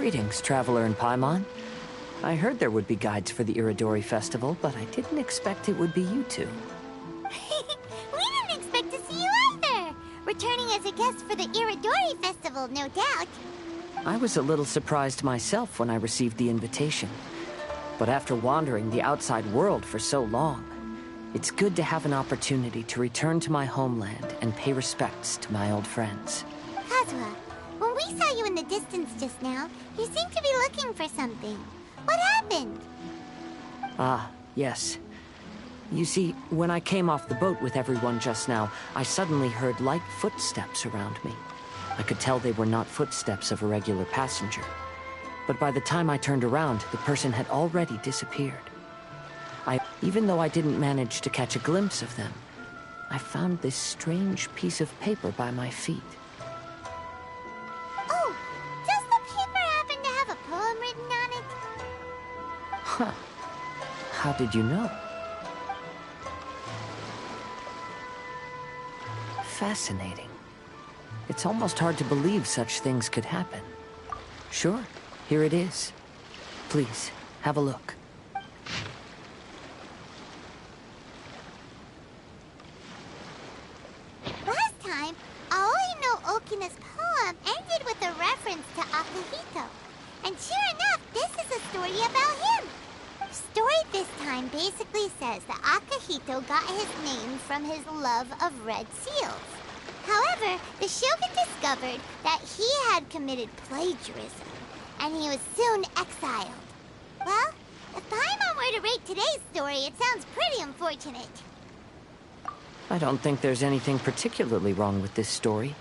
Greetings, traveler in Paimon. I heard there would be guides for the Iridori Festival, but I didn't expect it would be you two. We didn't expect to see you either! Returning as a guest for the Iridori Festival, no doubt. I was a little surprised myself when I received the invitation. But after wandering the outside world for so long, it's good to have an opportunity to return to my homeland and pay respects to my old friends. Kazuha, when we saw you in the distance just now, you seemed to be looking for something. What happened? Ah, yes. You see, when I came off the boat with everyone just now, I suddenly heard light footsteps around me. I could tell they were not footsteps of a regular passenger. But by the time I turned around, the person had already disappeared. Even though I didn't manage to catch a glimpse of them, I found this strange piece of paper by my feet. Oh, does the paper happen to have a poem written on it? Huh. How did you know? Fascinating. It's almost hard to believe such things could happen. Sure, here it is. Please, have a look. Last time, Aoi no Okina's poem ended with a reference to Akihito. And sure enough, this is a story about him. The story this time basically says that Akihito got his name from his love of red seals. However, the Shogun discovered that he had committed plagiarism, and he was soon exiled. Well, if Paimon were to rate today's story, it sounds pretty unfortunate. I don't think there's anything particularly wrong with this story.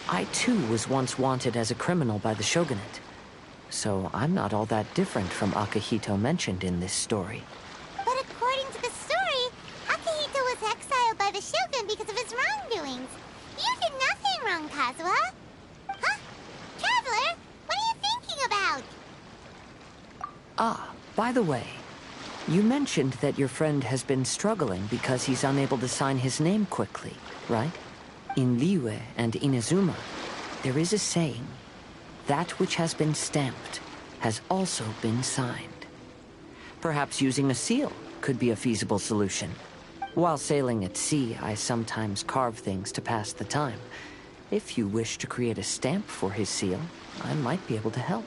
I too was once wanted as a criminal by the Shogunate. So I'm not all that different from Akihito mentioned in this story. But according to the story, Akihito was exiled by the Shogun because of his wrongdoings. You did nothing wrong, Kazuha. Huh? Traveler, what are you thinking about? Ah, by the way, you mentioned that your friend has been struggling because he's unable to sign his name quickly, right? In Liyue and Inazuma, there is a saying, that which has been stamped has also been signed. Perhaps using a seal could be a feasible solution. While sailing at sea, I sometimes carve things to pass the time. If you wish to create a stamp for his seal, I might be able to help.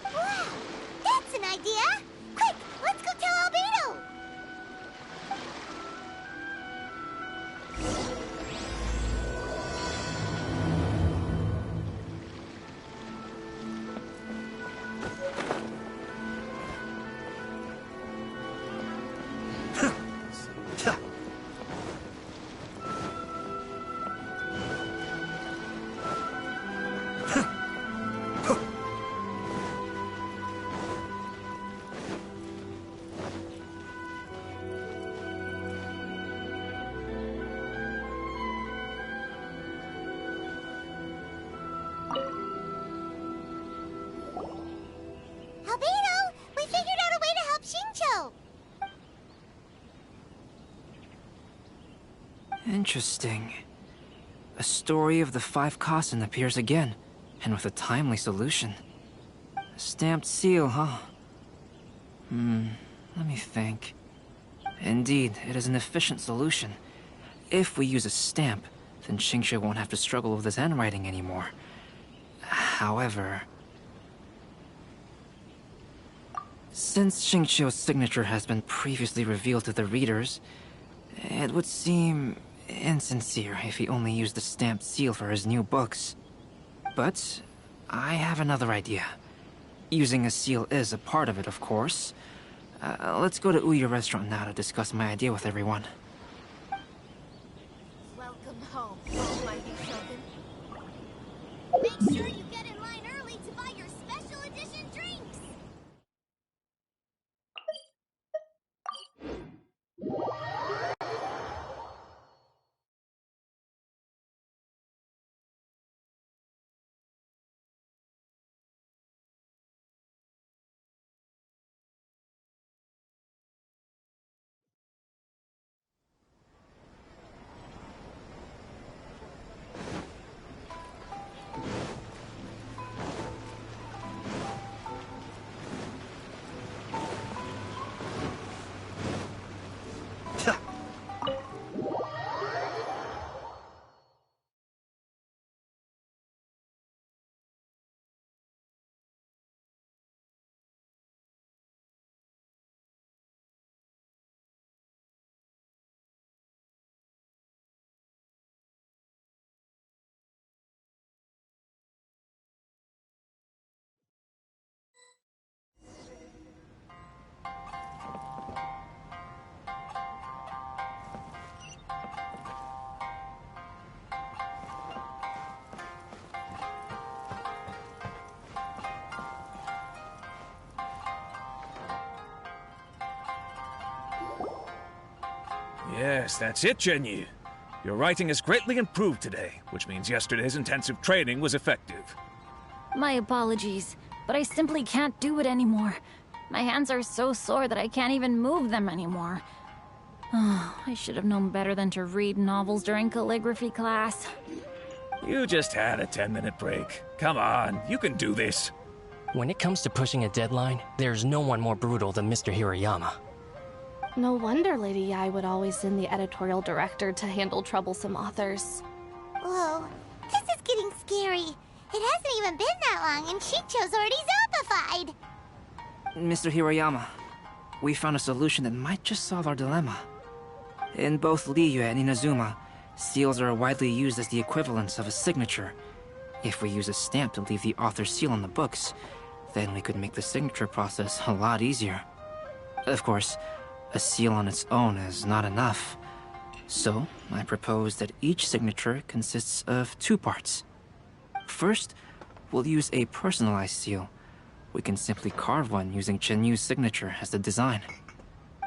Wow, that's an idea! Quick, let's go tell Albedo! Albedo, we figured out a way to help Shincho! Interesting. A story of the 5 Kasen appears again, and with a timely solution. A stamped seal, huh? Let me think. Indeed, it is an efficient solution. If we use a stamp, then Xingqiu won't have to struggle with his handwriting anymore. However, since Xingqiu's signature has been previously revealed to the readers, it would seem insincere if he only used the stamped seal for his new books. But I have another idea. Using a seal is a part of it, of course. Let's go to Uya Restaurant now to discuss my idea with everyone. Welcome home, almighty Shogun. Make sure you get in line early to buy your special edition drinks! Yes, that's it, Genyu. Your writing has greatly improved today, which means yesterday's intensive training was effective. My apologies, but I simply can't do it anymore. My hands are so sore that I can't even move them anymore. Oh, I should have known better than to read novels during calligraphy class. You just had a 10-minute break. Come on, you can do this. When it comes to pushing a deadline, there's no one more brutal than Mr. Hirayama. No wonder Lady Yai would always send the editorial director to handle troublesome authors. Whoa, this is getting scary. It hasn't even been that long and Shincho's already zombified. Mr. Hirayama, we found a solution that might just solve our dilemma. In both Liyue and Inazuma, seals are widely used as the equivalents of a signature. If we use a stamp to leave the author's seal on the books, then we could make the signature process a lot easier. Of course, a seal on its own is not enough. So, I propose that each signature consists of 2 parts. First, we'll use a personalized seal. We can simply carve one using Chenyu's signature as the design.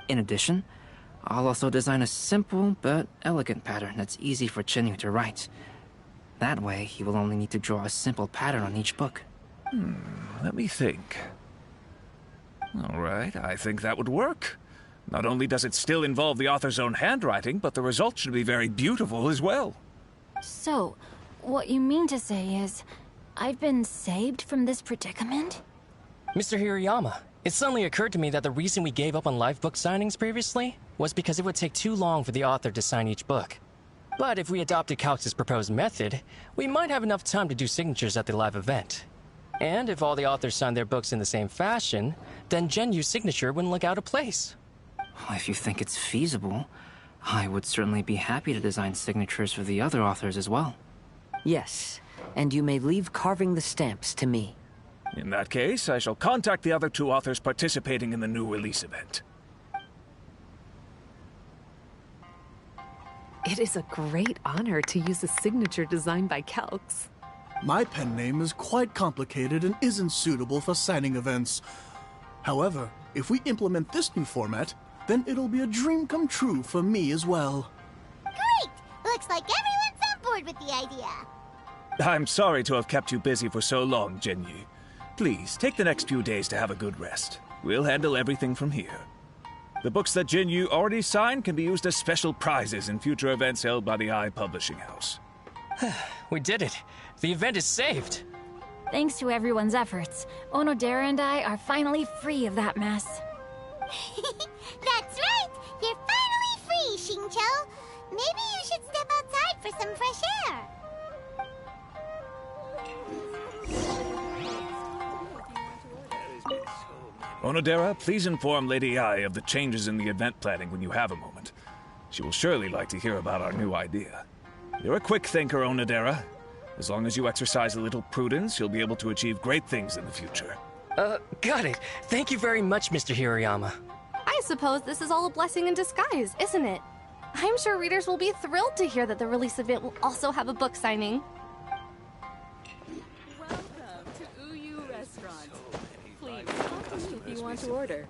In addition, I'll also design a simple but elegant pattern that's easy for Chenyu to write. That way, he will only need to draw a simple pattern on each book. Let me think. All right, I think that would work. Not only does it still involve the author's own handwriting, but the result should be very beautiful as well. So, what you mean to say is, I've been saved from this predicament? Mr. Hirayama, it suddenly occurred to me that the reason we gave up on live book signings previously was because it would take too long for the author to sign each book. But if we adopted Calx's proposed method, we might have enough time to do signatures at the live event. And if all the authors signed their books in the same fashion, then Genyu's signature wouldn't look out of place. If you think it's feasible, I would certainly be happy to design signatures for the other authors as well. Yes, and you may leave carving the stamps to me. In that case, I shall contact the other 2 authors participating in the new release event. It is a great honor to use a signature designed by Calx. My pen name is quite complicated and isn't suitable for signing events. However, if we implement this new format, then it'll be a dream come true for me as well. Great! Looks like everyone's on board with the idea. I'm sorry to have kept you busy for so long, Genyu. Please, take the next few days to have a good rest. We'll handle everything from here. The books that Genyu already signed can be used as special prizes in future events held by the Eye Publishing House. We did it. The event is saved. Thanks to everyone's efforts, Onodera and I are finally free of that mess. That's right! You're finally free, Shincho! Maybe you should step outside for some fresh air. Onodera, please inform Lady Ai of the changes in the event planning when you have a moment. She will surely like to hear about our new idea. You're a quick thinker, Onodera. As long as you exercise a little prudence, you'll be able to achieve great things in the future. Got it. Thank you very much, Mr. Hirayama. I suppose this is all a blessing in disguise, isn't it? I'm sure readers will be thrilled to hear that the release event will also have a book signing. Welcome to Uyu Restaurant. Please talk to me if you want to order.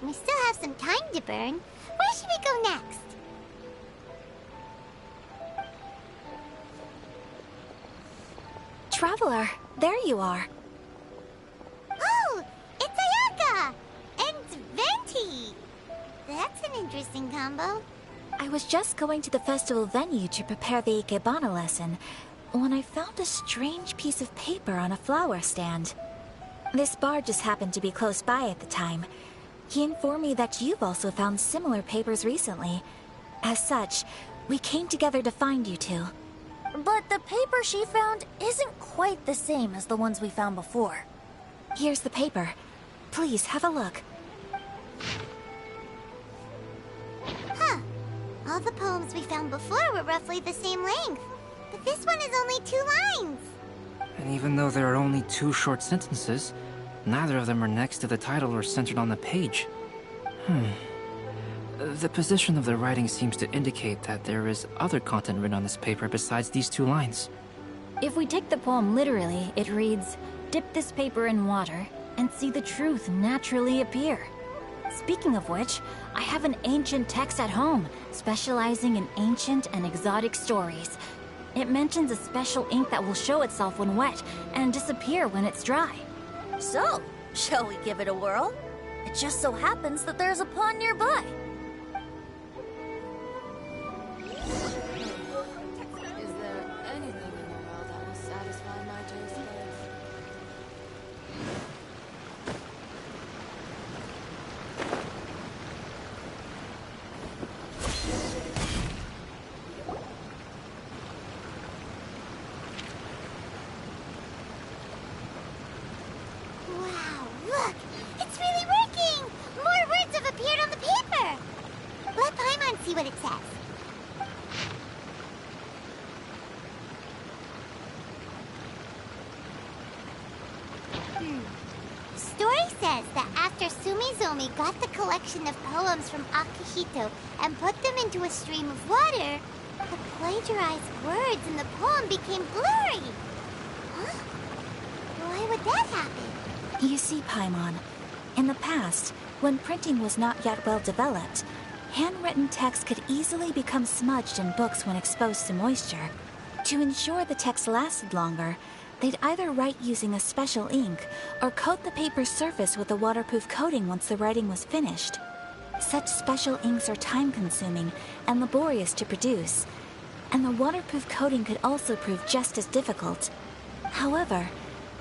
We still have some time to burn. Where should we go next? Traveler, there you are. Oh, it's Ayaka! And Venti! That's an interesting combo. I was just going to the festival venue to prepare the Ikebana lesson when I found a strange piece of paper on a flower stand. This bar just happened to be close by at the time. He informed me that you've also found similar papers recently. As such, We came together to find you two. But the paper she found isn't quite the same as the ones we found before. Here's the paper. Please, have a look. Huh. All the poems we found before were roughly the same length. But this one is only 2 lines. And even though there are only 2 short sentences, neither of them are next to the title or centered on the page. The position of the writing seems to indicate that there is other content written on this paper besides these 2 lines. If we take the poem literally, it reads, "Dip this paper in water and see the truth naturally appear." Speaking of which, I have an ancient text at home, specializing in ancient and exotic stories. It mentions a special ink that will show itself when wet and disappear when it's dry. So, shall we give it a whirl? It just so happens that there's a pond nearby. Is there anything in the world that will satisfy my taste buds? Wow, look! It's really working! More words have appeared on the paper! Let Paimon see what it says. Story says that after Sumizomi got the collection of poems from Akihito and put them into a stream of water, the plagiarized words in the poem became blurry. Huh? Why would that happen? You see, Paimon, in the past, when printing was not yet well developed, handwritten text could easily become smudged in books when exposed to moisture. To ensure the text lasted longer, they'd either write using a special ink or coat the paper's surface with a waterproof coating once the writing was finished. Such special inks are time-consuming and laborious to produce, and the waterproof coating could also prove just as difficult. However,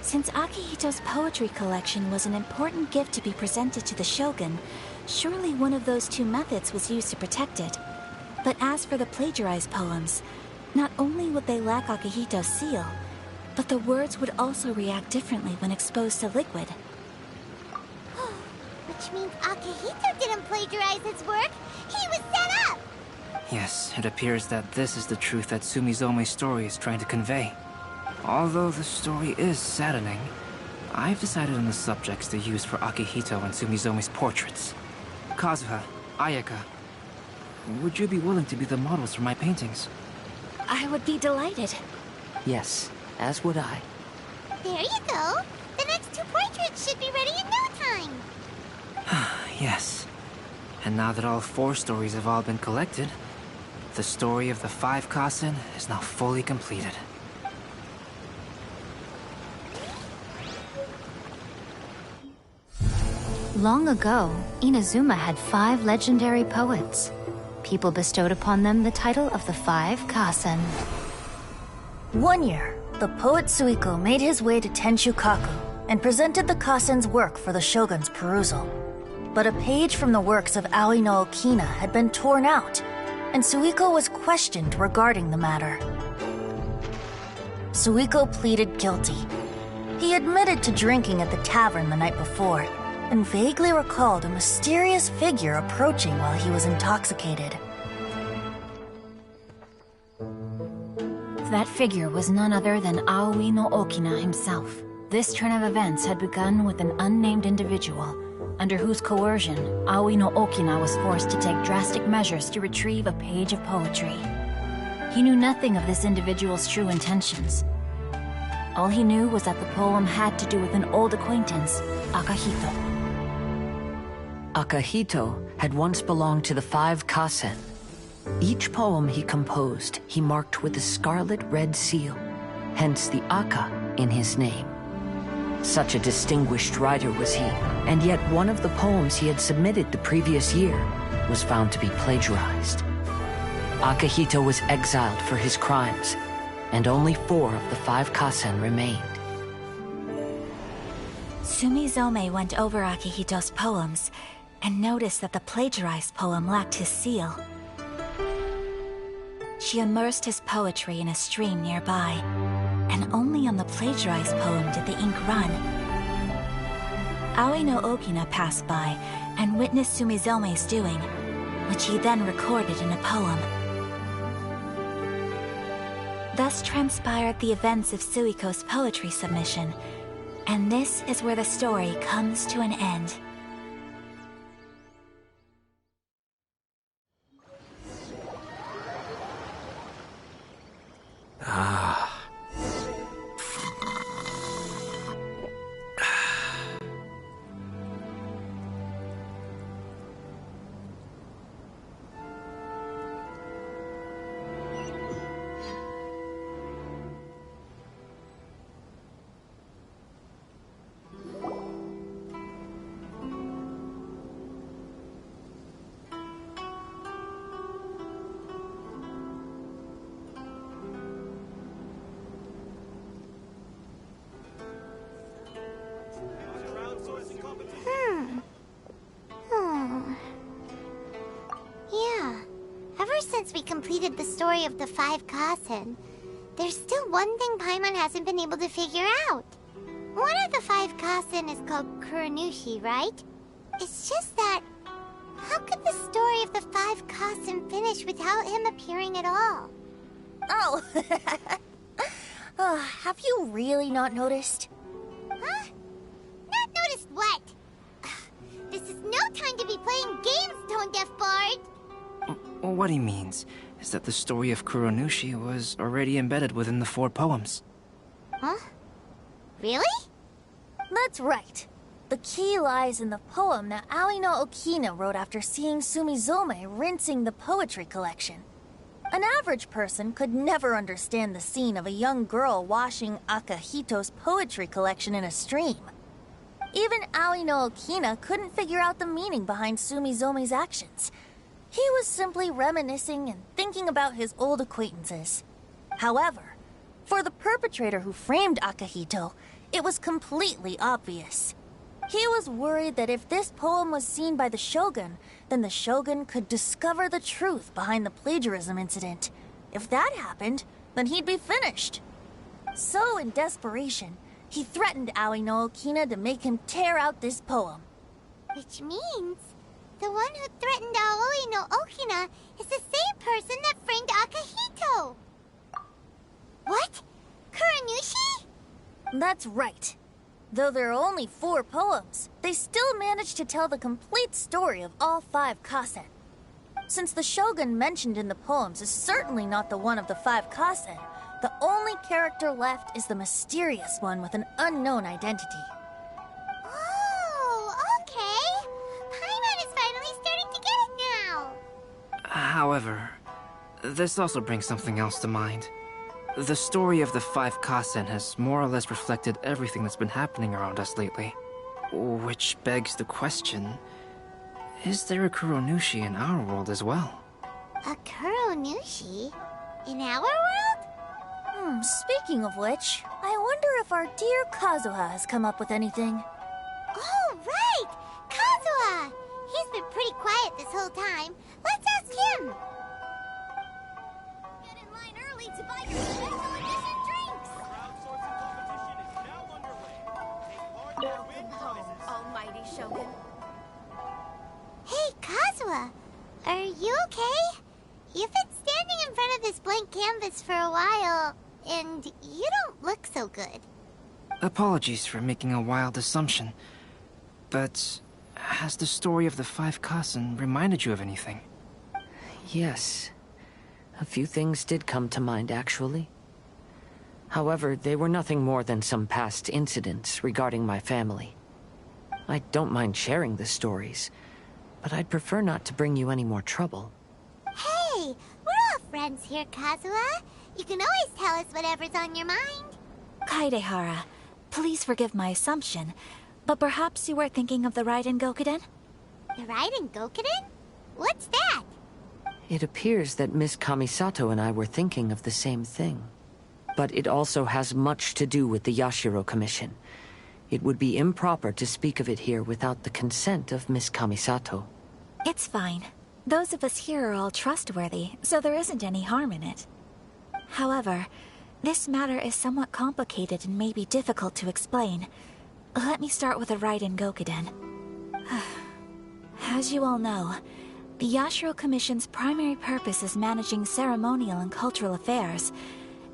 since Akihito's poetry collection was an important gift to be presented to the shogun, surely one of those 2 methods was used to protect it. But as for the plagiarized poems, not only would they lack Akihito's seal, but the words would also react differently when exposed to liquid. Which means Akihito didn't plagiarize his work. He was set up! Yes, it appears that this is the truth that Sumizome's story is trying to convey. Although the story is saddening, I've decided on the subjects to use for Akihito and Sumizome's portraits. Kazuha, Ayaka, would you be willing to be the models for my paintings? I would be delighted. Yes, as would I. There you go. The next 2 portraits should be ready in no time. Yes. And now that all 4 stories have all been collected, the story of the 5 Kasen is now fully completed. Long ago, Inazuma had 5 legendary poets. People bestowed upon them the title of the 5 Kasen. One year, the poet Suiko made his way to Tenshukaku and presented the Kasen's work for the shogun's perusal. But a page from the works of Aoi no Okina had been torn out, and Suiko was questioned regarding the matter. Suiko pleaded guilty. He admitted to drinking at the tavern the night before, and vaguely recalled a mysterious figure approaching while he was intoxicated. That figure was none other than Aoi no Okina himself. This turn of events had begun with an unnamed individual, under whose coercion, Aoi no Okina was forced to take drastic measures to retrieve a page of poetry. He knew nothing of this individual's true intentions. All he knew was that the poem had to do with an old acquaintance, Akihito. Akihito had once belonged to the 5 Kasen. Each poem he composed, he marked with a scarlet red seal, hence the Aka in his name. Such a distinguished writer was he, and yet one of the poems he had submitted the previous year was found to be plagiarized. Akihito was exiled for his crimes, and only 4 of the 5 Kasen remained. Sumizome went over Akihito's poems and noticed that the plagiarized poem lacked his seal. she immersed his poetry in a stream nearby, and only on the plagiarized poem did the ink run. Aoi no Okina passed by and witnessed Sumizome's doing, which he then recorded in a poem. Thus transpired the events of Suiko's poetry submission, and this is where the story comes to an end. Yeah. Ever since we completed the story of the 5 Kasen, there's still one thing Paimon hasn't been able to figure out. One of the 5 Kasen is called Kuranushi, right? It's just that... how could the story of the 5 Kasen finish without him appearing at all? Oh! Have you really not noticed? Huh? Not noticed what? This is no time to be playing games, Tone Deaf Bard! What he means is that the story of Kuranushi was already embedded within the 4 poems. Huh? Really? That's right. The key lies in the poem that Aoi no Okina wrote after seeing Sumizome rinsing the poetry collection. An average person could never understand the scene of a young girl washing Akahito's poetry collection in a stream. Even Aoi no Okina couldn't figure out the meaning behind Sumizome's actions. He was simply reminiscing and thinking about his old acquaintances. However, for the perpetrator who framed Akahito, it was completely obvious. He was worried that if this poem was seen by the Shogun, then the Shogun could discover the truth behind the plagiarism incident. If that happened, then he'd be finished. So, in desperation, he threatened Aoi no Okina to make him tear out this poem. Which means... the one who threatened Aoi no Okina is the same person that framed Akahito! What? Kuranushi? That's right. Though there are only 4 poems, they still managed to tell the complete story of all 5 Kasen. Since the Shogun mentioned in the poems is certainly not the one of the 5 Kasen, the only character left is the mysterious one with an unknown identity. Oh, okay. Paimon is finally starting to get it now. However, this also brings something else to mind. The story of the 5 Kasen has more or less reflected everything that's been happening around us lately. Which begs the question, is there a Kuranushi in our world as well? A Kuranushi? In our world? Speaking of which, I wonder if our dear Kazuha has come up with anything. Oh, right! Kazuha! He's been pretty quiet this whole time. Let's ask him! Get in line early to buy your special edition drinks! Almighty Shogun. Hey, Kazuha! Are you okay? You've been standing in front of this blank canvas for a while, and you don't look so good. Apologies for making a wild assumption, but has the story of the 5 Kasen reminded you of anything? Yes. A few things did come to mind, actually. However, they were nothing more than some past incidents regarding my family. I don't mind sharing the stories, but I'd prefer not to bring you any more trouble. Hey, we're all friends here, Kazuha. You can always tell us whatever's on your mind. Kaidehara, please forgive my assumption, but perhaps you were thinking of the Raiden Gokuden? The Raiden Gokuden? What's that? It appears that Miss Kamisato and I were thinking of the same thing. But it also has much to do with the Yashiro Commission. It would be improper to speak of it here without the consent of Miss Kamisato. It's fine. Those of us here are all trustworthy, so there isn't any harm in it. However, this matter is somewhat complicated and may be difficult to explain. Let me start with the Raiden Gokuden. As you all know, the Yashiro Commission's primary purpose is managing ceremonial and cultural affairs,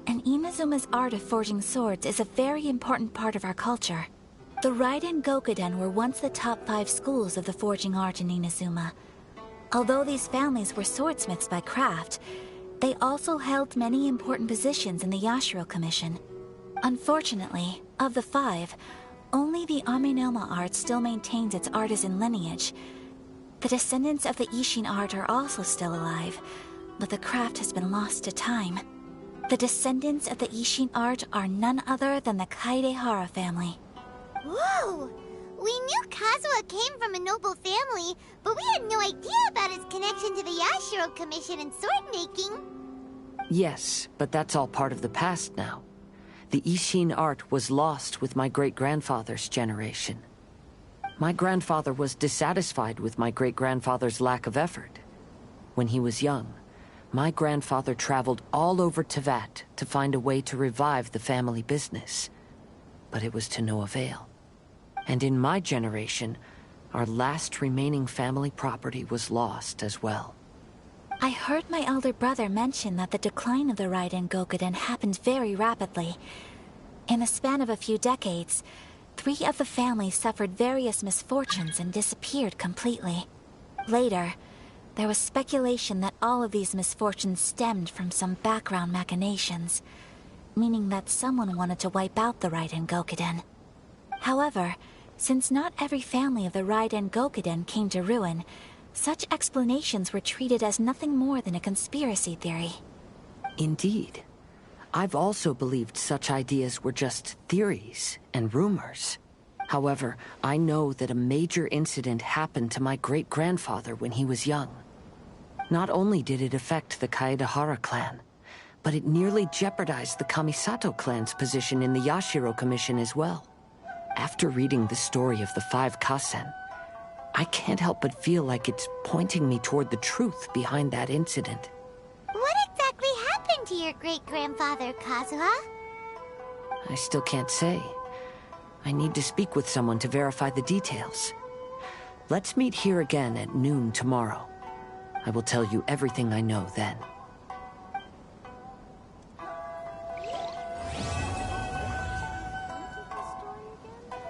and Inazuma's art of forging swords is a very important part of our culture. The Raiden Gokuden were once the top 5 schools of the forging art in Inazuma. Although these families were swordsmiths by craft, they also held many important positions in the Yashiro Commission. Unfortunately, of the 5, only the Aminoma art still maintains its artisan lineage. The descendants of the Ishin art are also still alive, but the craft has been lost to time. The descendants of the Ishin art are none other than the Kaedehara family. Whoa! We knew Kazuha came from a noble family, but we had no idea about his connection to the Yashiro Commission and sword making. Yes, but that's all part of the past now. The Ishin art was lost with my great-grandfather's generation. My grandfather was dissatisfied with my great-grandfather's lack of effort. When he was young, my grandfather traveled all over Tevat to find a way to revive the family business. But it was to no avail. And in my generation, our last remaining family property was lost as well. I heard my elder brother mention that the decline of the Raiden Gokuden happened very rapidly. In the span of a few decades, 3 of the families suffered various misfortunes and disappeared completely. Later, there was speculation that all of these misfortunes stemmed from some background machinations, meaning that someone wanted to wipe out the Raiden Gokuden. However, since not every family of the Raiden Gokuden came to ruin, such explanations were treated as nothing more than a conspiracy theory. Indeed. I've also believed such ideas were just theories and rumors. However, I know that a major incident happened to my great-grandfather when he was young. Not only did it affect the Kaedehara clan, but it nearly jeopardized the Kamisato clan's position in the Yashiro Commission as well. After reading the story of the 5 Kasen, I can't help but feel like it's pointing me toward the truth behind that incident. What exactly happened to your great-grandfather, Kazuha? I still can't say. I need to speak with someone to verify the details. Let's meet here again at noon tomorrow. I will tell you everything I know then.